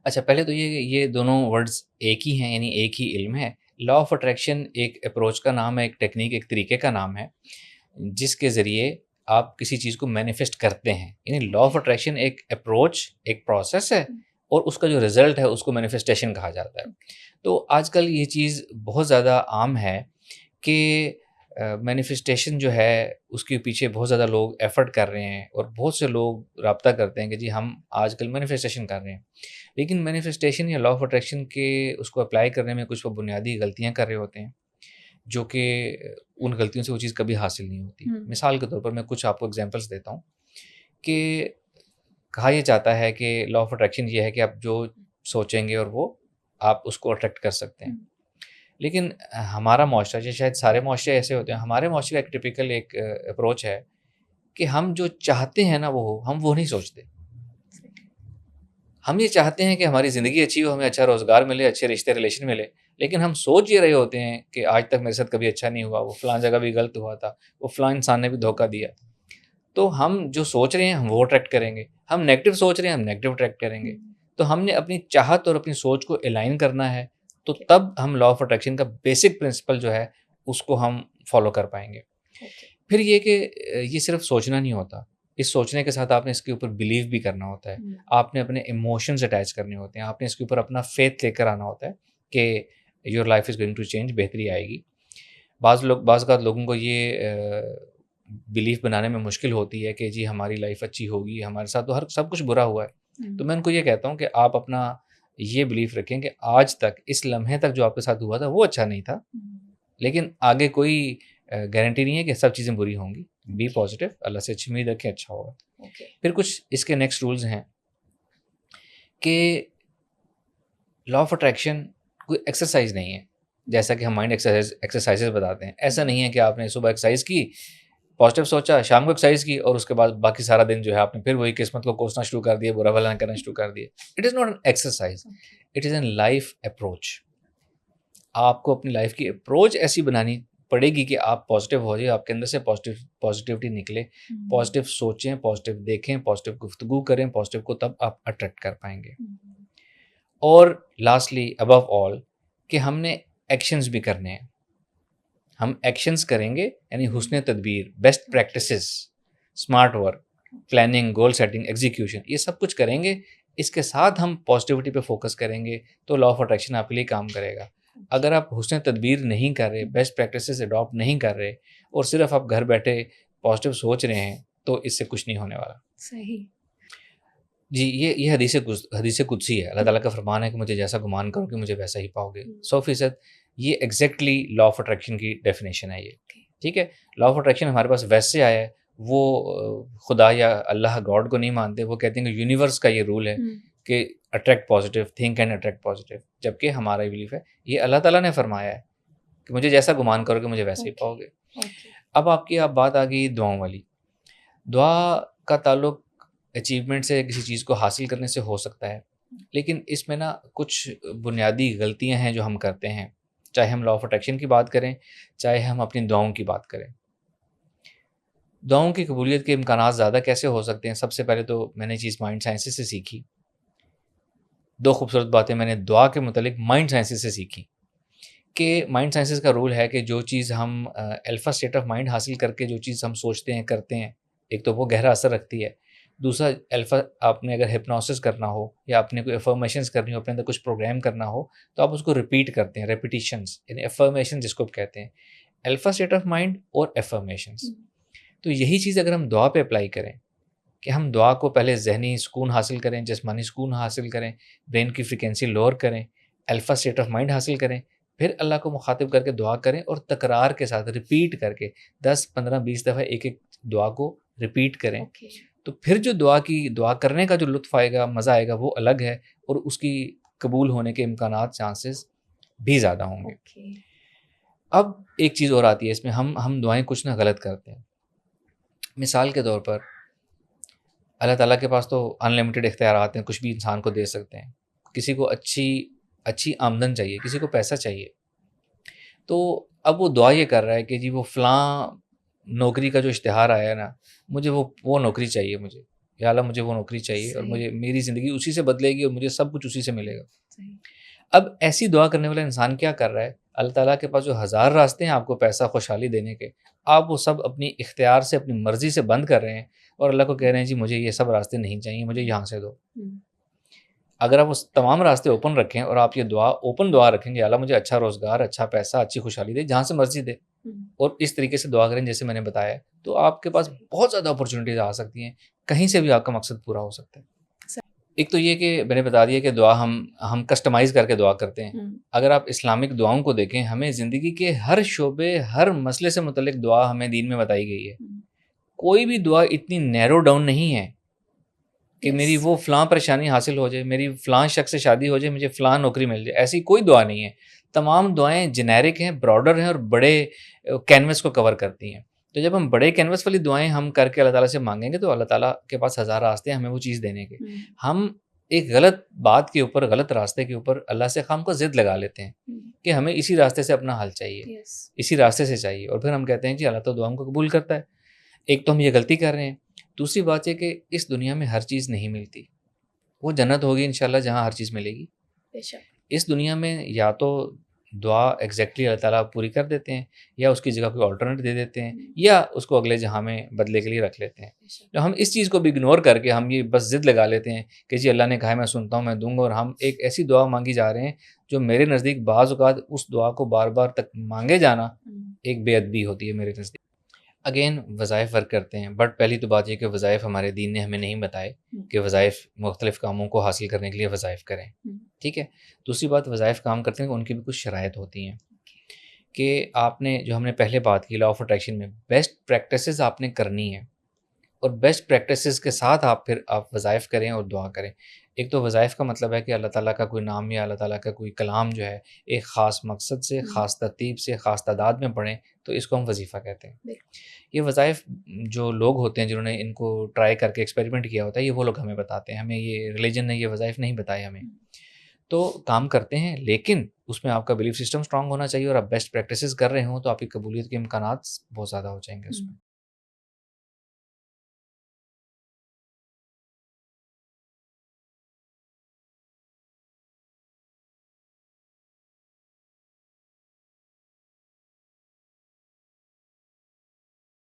اچھا، پہلے تو یہ دونوں ورڈز ایک ہی ہیں، یعنی ایک ہی علم ہے۔ لا آف اٹریکشن ایک اپروچ کا نام ہے، ایک ٹیکنیک، ایک طریقے کا نام ہے جس کے ذریعے آپ کسی چیز کو مینیفیسٹ کرتے ہیں۔ یعنی لا آف اٹریکشن ایک اپروچ، ایک پروسیس ہے، اور اس کا جو رزلٹ ہے اس کو مینیفیسٹیشن کہا جاتا ہے۔ تو آج کل یہ چیز بہت زیادہ عام ہے کہ مینیفیسٹیشن جو ہے اس کے پیچھے بہت زیادہ لوگ ایفرٹ کر رہے ہیں، اور بہت سے لوگ رابطہ کرتے ہیں کہ جی ہم آج کل مینیفیسٹیشن کر رہے ہیں، لیکن مینیفیسٹیشن یا لا آف اٹریکشن کے اس کو اپلائی کرنے میں کچھ وہ بنیادی غلطیاں کر رہے ہوتے ہیں، جو کہ ان غلطیوں سے وہ چیز کبھی حاصل نہیں ہوتی۔ مثال کے طور پر میں کچھ آپ کو ایگزامپلس دیتا ہوں کہ کہا یہ جاتا ہے کہ لا آف اٹریکشن یہ ہے کہ آپ جو سوچیں گے اور وہ آپ اس کو اٹریکٹ کر سکتے ہیں، لیکن ہمارا معاشرہ، یا شاید سارے معاشرے ایسے ہوتے ہیں، ہمارے معاشرے کا ایک ٹپیکل ایک اپروچ ہے کہ ہم جو چاہتے ہیں نا ہم وہ نہیں سوچتے۔ ہم یہ چاہتے ہیں کہ ہماری زندگی اچھی ہو، ہمیں اچھا روزگار ملے، اچھے رشتے ریلیشن ملے، لیکن ہم سوچ یہ رہے ہوتے ہیں کہ آج تک میرے ساتھ کبھی اچھا نہیں ہوا، وہ فلاں جگہ بھی غلط ہوا تھا، وہ فلاں انسان نے بھی دھوکہ دیا۔ تو ہم جو سوچ رہے ہیں ہم وہ اٹریکٹ کریں گے، ہم نیگیٹو سوچ رہے ہیں ہم نیگیٹو اٹریکٹ کریں گے۔ تو ہم نے اپنی چاہت اور اپنی سوچ کو الائن کرنا ہے، تو تب ہم لا آف اٹریکشن کا بیسک پرنسپل جو ہے اس کو ہم فالو کر پائیں گے۔ پھر یہ کہ یہ صرف سوچنا نہیں ہوتا، اس سوچنے کے ساتھ آپ نے اس کے اوپر بلیو بھی کرنا ہوتا ہے، آپ نے اپنے ایموشنز اٹیچ کرنے ہوتے ہیں، آپ نے اس کے اوپر اپنا فیتھ لے کر آنا ہوتا ہے کہ your life is going to change, بہتری آئے گی۔ بعض اوقات لوگوں کو یہ بلیف بنانے میں مشکل ہوتی ہے کہ جی ہماری لائف اچھی ہوگی، ہمارے ساتھ تو سب کچھ برا ہوا ہے۔ تو میں ان کو یہ کہتا ہوں کہ آپ اپنا یہ بلیف رکھیں کہ آج تک، اس لمحے تک جو آپ کے ساتھ ہوا تھا وہ اچھا نہیں تھا، لیکن آگے کوئی گارنٹی نہیں ہے کہ سب چیزیں بری ہوں گی۔ بی پازیٹیو، اللہ سے اچھی امید رکھیں، اچھا ہوگا۔ پھر کچھ اس کے نیکسٹ رولز ہیں کہ لا آف اٹریکشن کوئی ایکسرسائز نہیں ہے، جیسا کہ ہم مائنڈ ایکسرسائزز بتاتے ہیں۔ ایسا نہیں ہے کہ آپ نے صبح ایکسرسائز کی، پازیٹیو سوچا، شام کو ایکسرسائز کی، اور اس کے بعد باقی سارا دن جو ہے آپ نے پھر وہی قسمت کو کوسنا شروع کر دیا، برا بھلا کرنا شروع کر دیا۔ It is not an exercise, it is an life approach. آپ کو اپنی لائف کی اپروچ ایسی بنانی پڑے گی کہ آپ پازیٹیو ہو جائے، آپ کے اندر سے پازیٹیوٹی نکلے، پازیٹیو سوچیں، پازیٹیو دیکھیں، پازیٹیو گفتگو کریں، پازیٹیو کو تب آپ اٹریکٹ کر پائیں گے۔ اور لاسٹلی ابو آل کہ ہم نے ایکشنز بھی کرنے ہیں، ہم ایکشنز کریں گے، یعنی حسن تدبیر، best practices, smart work, planning, goal setting, execution, یہ سب کچھ کریں گے۔ اس کے ساتھ ہم پازیٹیوٹی پہ فوکس کریں گے تو لا آف اٹریکشن آپ کے لیے کام کرے گا۔ اگر آپ حسن تدبیر نہیں کر رہے، بیسٹ پریکٹسز اڈاپٹ نہیں کر رہے، اور صرف آپ گھر بیٹھے پازیٹیو سوچ رہے ہیں، تو اس سے کچھ نہیں ہونے والا۔ صحیح جی، یہ حدیث قدسی ہے، اللہ تعالیٰ کا فرمان ہے کہ مجھے جیسا گمان کرو کہ مجھے ویسا ہی پاؤ گے، 100%۔ یہ ایگزیکٹلی لا آف اٹریکشن کی ڈیفینیشن ہے، یہ ٹھیک ہے۔ لا آف اٹریکشن ہمارے پاس ویسے آیا ہے، وہ خدا یا اللہ گاڈ کو نہیں مانتے، وہ کہتے ہیں کہ یونیورس کا یہ رول ہے کہ attract positive, think and attract positive, جبکہ ہمارا یہ بلیف ہے یہ اللہ تعالیٰ نے فرمایا ہے کہ مجھے جیسا گمان کرو کہ مجھے ویسے ہی پاؤ گے۔ اب آپ کی بات آ گئی دعاؤں والی۔ دعا کا تعلق اچیومنٹ سے، کسی چیز کو حاصل کرنے سے ہو سکتا ہے، لیکن اس میں نا کچھ بنیادی غلطیاں ہیں جو ہم کرتے ہیں، چاہے ہم لا آف اٹریکشن کی بات کریں، چاہے ہم اپنی دعاؤں کی بات کریں۔ دعاؤں کی قبولیت کے امکانات زیادہ کیسے ہو سکتے ہیں؟ سب سے پہلے تو میں نے چیز مائنڈ سائنسز سے سیکھی۔ دو خوبصورت باتیں میں نے دعا کے متعلق مائنڈ سائنسز سے سیکھی کہ مائنڈ سائنسز کا رول ہے کہ جو چیز ہم الفا اسٹیٹ آف مائنڈ حاصل کر کے جو چیز ہم سوچتے ہیں، کرتے ہیں، ایک تو وہ گہرا اثر رکھتی ہے، دوسرا الفا، آپ نے اگر ہپنوسس کرنا ہو یا آپ نے کوئی افرمیشنز کرنی ہو، اپنے اندر کچھ پروگرام کرنا ہو، تو آپ اس کو ریپیٹ کرتے ہیں، ریپیٹیشنز، یعنی افرمیشن جس کو کہتے ہیں، الفا اسٹیٹ آف مائنڈ اور افرمیشنز۔ تو یہی چیز اگر ہم دعا پہ اپلائی کریں کہ ہم دعا کو پہلے ذہنی سکون حاصل کریں، جسمانی سکون حاصل کریں، برین کی فریکوینسی لوور کریں، الفا اسٹیٹ آف مائنڈ حاصل کریں، پھر اللہ کو مخاطب کر کے دعا کریں، اور تکرار کے ساتھ ریپیٹ کر کے 10 15 20 دفعہ ایک دعا کو ریپیٹ کریں، تو پھر جو دعا کرنے کا جو لطف آئے گا، مزہ آئے گا، وہ الگ ہے، اور اس کی قبول ہونے کے امکانات، چانسز بھی زیادہ ہوں گے۔ اب ایک چیز اور آتی ہے اس میں، ہم دعائیں کچھ نہ غلط کرتے ہیں۔ مثال کے طور پر اللہ تعالیٰ کے پاس تو ان لمیٹڈ اختیارات ہیں، کچھ بھی انسان کو دے سکتے ہیں۔ کسی کو اچھی آمدن چاہیے، کسی کو پیسہ چاہیے، تو اب وہ دعا یہ کر رہا ہے کہ جی وہ فلاں نوکری کا جو اشتہار آیا ہے نا، مجھے وہ نوکری چاہیے مجھے، یا اللہ مجھے وہ نوکری چاہیے اور مجھے میری زندگی اسی سے بدلے گی اور مجھے سب کچھ اسی سے ملے گا. اب ایسی دعا کرنے والا انسان کیا کر رہا ہے؟ اللہ تعالیٰ کے پاس جو 1000 راستے ہیں آپ کو پیسہ خوشحالی دینے کے، آپ وہ سب اپنی اختیار سے اپنی مرضی سے بند کر رہے ہیں اور اللہ کو کہہ رہے ہیں جی مجھے یہ سب راستے نہیں چاہیے، مجھے یہاں سے دو. اگر آپ اس تمام راستے اوپن رکھیں اور آپ یہ اوپن دعا رکھیں گے، اللہ مجھے اچھا روزگار، اچھا پیسہ، اچھی خوشحالی دے، جہاں سے مرضی دے، اور اس طریقے سے دعا کریں جیسے میں نے بتایا، تو آپ کے پاس بہت زیادہ اپرچونیٹیز آ سکتی ہیں، کہیں سے بھی آپ کا مقصد پورا ہو سکتا ہے. ایک تو یہ کہ میں نے بتا دیا کہ دعا ہم کسٹمائز کر کے دعا کرتے ہیں. اگر آپ اسلامک دعاؤں کو دیکھیں، ہمیں زندگی کے ہر شعبے، ہر مسئلے سے متعلق دعا ہمیں دین میں بتائی گئی ہے. کوئی بھی دعا اتنی نیرو ڈاؤن نہیں ہے کہ میری وہ فلاں پریشانی حاصل ہو جائے، میری فلاں شخص سے شادی ہو جائے، مجھے فلاں نوکری مل جائے، ایسی کوئی دعا نہیں ہے. تمام دعائیں جنیرک ہیں، براڈر ہیں اور بڑے کینوس کو کور کرتی ہیں. تو جب ہم بڑے کینوس والی دعائیں ہم کر کے اللہ تعالیٰ سے مانگیں گے تو اللہ تعالیٰ کے پاس 1000 راستے ہیں ہمیں وہ چیز دینے کے. ہم ایک غلط بات کے اوپر، غلط راستے کے اوپر اللہ سے خام کو ضد لگا لیتے ہیں کہ ہمیں اسی راستے سے اپنا حل چاہیے، اسی راستے سے چاہیے، اور پھر ہم کہتے ہیں جی اللہ تو دعاؤں کو قبول کرتا ہے. ایک تو ہم یہ غلطی کر رہے ہیں. دوسری بات یہ کہ اس دنیا میں ہر چیز نہیں ملتی. وہ جنت ہوگی انشاءاللہ جہاں ہر چیز ملے گی. اس دنیا میں یا تو دعا ایگزیکٹلی اللہ تعالیٰ پوری کر دیتے ہیں، یا اس کی جگہ کوئی آلٹرنیٹ دے دیتے ہیں، یا اس کو اگلے جہاں میں بدلے کے لیے رکھ لیتے ہیں. تو ہم اس چیز کو بھی اگنور کر کے ہم یہ بس ضد لگا لیتے ہیں کہ جی اللہ نے کہا ہے میں سنتا ہوں، میں دوں گا، اور ہم ایک ایسی دعا مانگی جا رہے ہیں جو میرے نزدیک بعض اوقات اس دعا کو بار بار تک مانگے جانا ایک بے ادبی ہوتی ہے میرے نزدیک. اگین وظائف ورک کرتے ہیں، بٹ پہلی تو بات یہ کہ وظائف ہمارے دین نے ہمیں نہیں بتائے کہ وظائف مختلف کاموں کو حاصل کرنے کے لیے وظائف کریں. ٹھیک ہے. دوسری بات، وظائف کام کرتے ہیں ان کی بھی کچھ شرائط ہوتی ہیں کہ آپ نے، جو ہم نے پہلے بات کی لا آف اٹریکشن میں، بیسٹ پریکٹسز آپ نے کرنی ہے، اور بیسٹ پریکٹسز کے ساتھ پھر آپ وظائف کریں اور دعا کریں. ایک تو وظائف کا مطلب ہے کہ اللہ تعالیٰ کا کوئی نام یا اللہ تعالیٰ کا کوئی کلام جو ہے ایک خاص مقصد سے، خاص ترتیب سے، خاص تعداد میں پڑھیں، تو اس کو ہم وظیفہ کہتے ہیں. یہ وظائف جو لوگ ہوتے ہیں جنہوں نے ان کو ٹرائی کر کے ایکسپیریمنٹ کیا ہوتا ہے، یہ وہ لوگ ہمیں بتاتے ہیں، ہمیں یہ ریلیجن نے یہ وظائف نہیں بتائے ہمیں. تو کام کرتے ہیں، لیکن اس میں آپ کا بلیف سسٹم اسٹرانگ ہونا چاہیے، اور آپ بیسٹ پریکٹسز کر رہے ہوں تو آپ کی قبولیت کے امکانات بہت زیادہ ہو جائیں گے اس میں.